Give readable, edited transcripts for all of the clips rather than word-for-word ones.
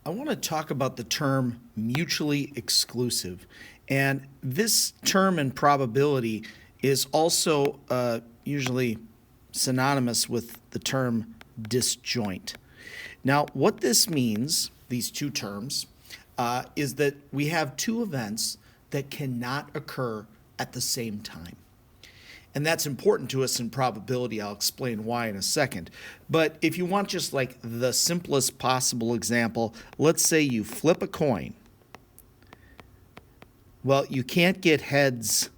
I want to talk about the term mutually exclusive. And this term in probability is also usually synonymous with the term disjoint. Now, what this means, these two terms, is that we have two events that cannot occur at the same time. And that's important to us in probability. I'll explain why in a second. But if you want just like the simplest possible example, let's say you flip a coin. Well, you can't get heads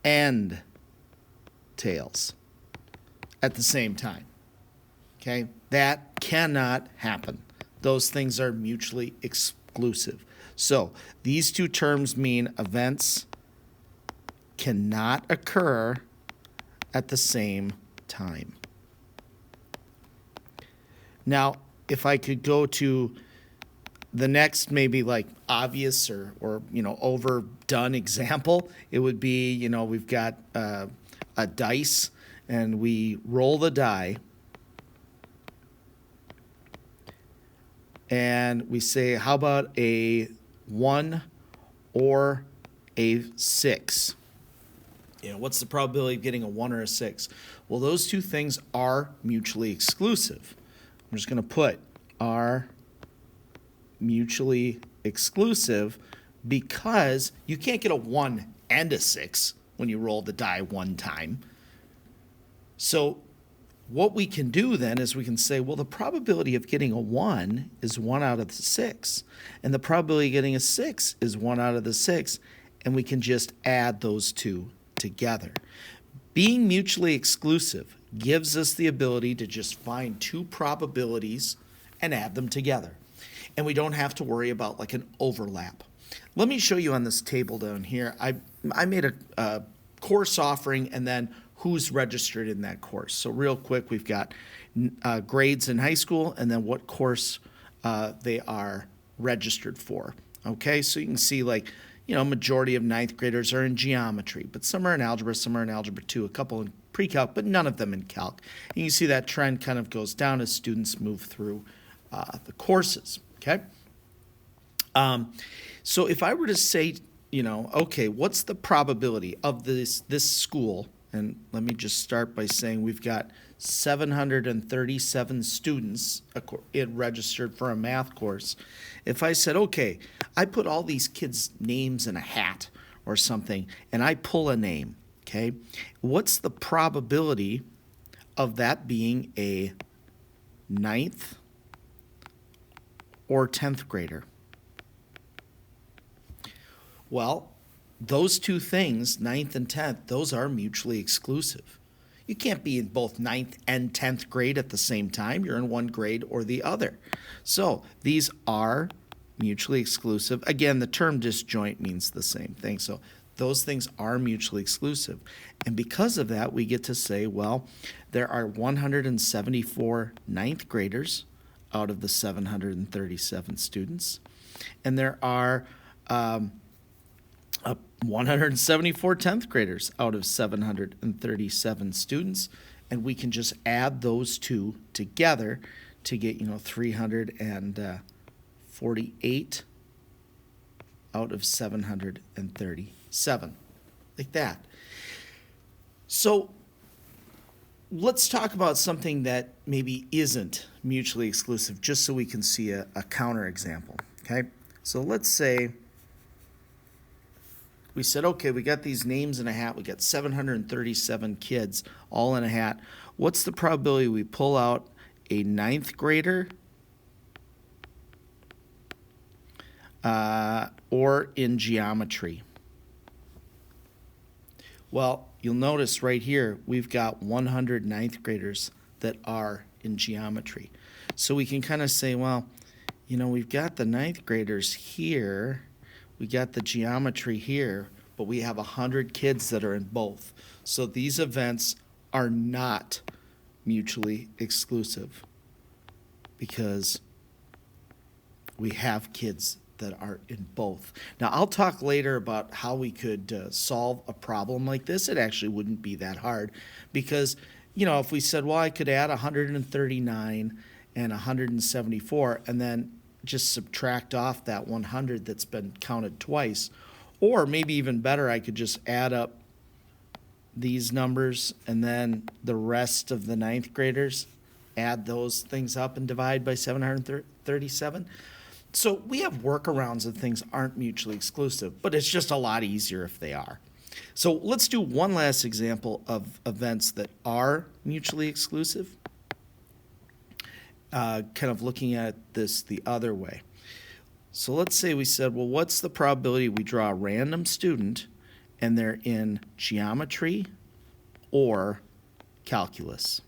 and tails at the same time. Okay? That cannot happen. Those things are mutually exclusive. So these two terms mean events cannot occur at the same time. Now, if I could go to the next maybe like obvious or overdone example, it would be, we've got a dice and we roll the die and we say, how about a 1 or a 6? What's the probability of getting a 1 or a 6? Well, those two things are mutually exclusive. I'm just going to put are mutually exclusive because you can't get a 1 and a 6 when you roll the die one time. So what we can do then is we can say, well, the probability of getting a 1 is 1 out of the 6, and the probability of getting a 6 is 1 out of the 6, and we can just add those two together. Being mutually exclusive gives us the ability to just find two probabilities and add them together. And we don't have to worry about like an overlap. Let me show you on this table down here. I made a course offering and then who's registered in that course. So real quick, we've got grades in high school and then what course they are registered for. Okay, so you can see like, majority of ninth graders are in geometry, but some are in algebra, some are in algebra 2, a couple in pre-calc, but none of them in calc. And you can see that trend kind of goes down as students move through the courses, okay? So if I were to say, okay, what's the probability of this school? And let me just start by saying we've got 737 students registered for a math course. If I said, okay, I put all these kids' names in a hat or something, and I pull a name, okay, what's the probability of that being a ninth or 10th grader? Well, those two things, ninth and 10th, those are mutually exclusive. You can't be in both ninth and 10th grade at the same time. You're in one grade or the other. So these are mutually exclusive. Again, the term disjoint means the same thing. So those things are mutually exclusive. And because of that, we get to say, well, there are 174 ninth graders out of the 737 students. And there are 174 10th graders out of 737 students, and we can just add those two together to get 348 out of 737, like that. So let's talk about something that maybe isn't mutually exclusive, just so we can see a counter example. Okay, so let's say we said, okay, we got these names in a hat. We got 737 kids all in a hat. What's the probability we pull out a ninth grader or in geometry? Well, you'll notice right here, we've got 100 ninth graders that are in geometry. So we can kind of say, well, we've got the ninth graders here. We got the geometry here, but we have 100 kids that are in both. So these events are not mutually exclusive because we have kids that are in both. Now, I'll talk later about how we could solve a problem like this. It actually wouldn't be that hard because, if we said, well, I could add 139 and 174, and then just subtract off that 100 that's been counted twice. Or maybe even better, I could just add up these numbers and then the rest of the ninth graders, add those things up and divide by 737. So we have workarounds if things aren't mutually exclusive, but it's just a lot easier if they are. So let's do one last example of events that are mutually exclusive, kind of looking at this the other way. So let's say we said, well, what's the probability we draw a random student and they're in geometry or calculus?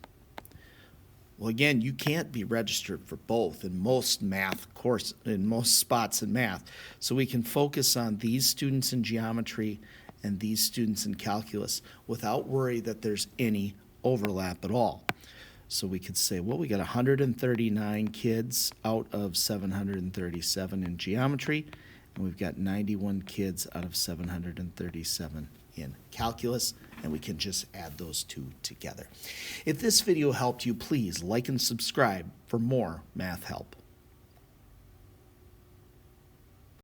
Well, again, you can't be registered for both in most math course, in most spots in math. So we can focus on these students in geometry and these students in calculus without worry that there's any overlap at all. So we could say, well, we got 139 kids out of 737 in geometry, and we've got 91 kids out of 737 in calculus, and we can just add those two together. If this video helped you, please like and subscribe for more math help.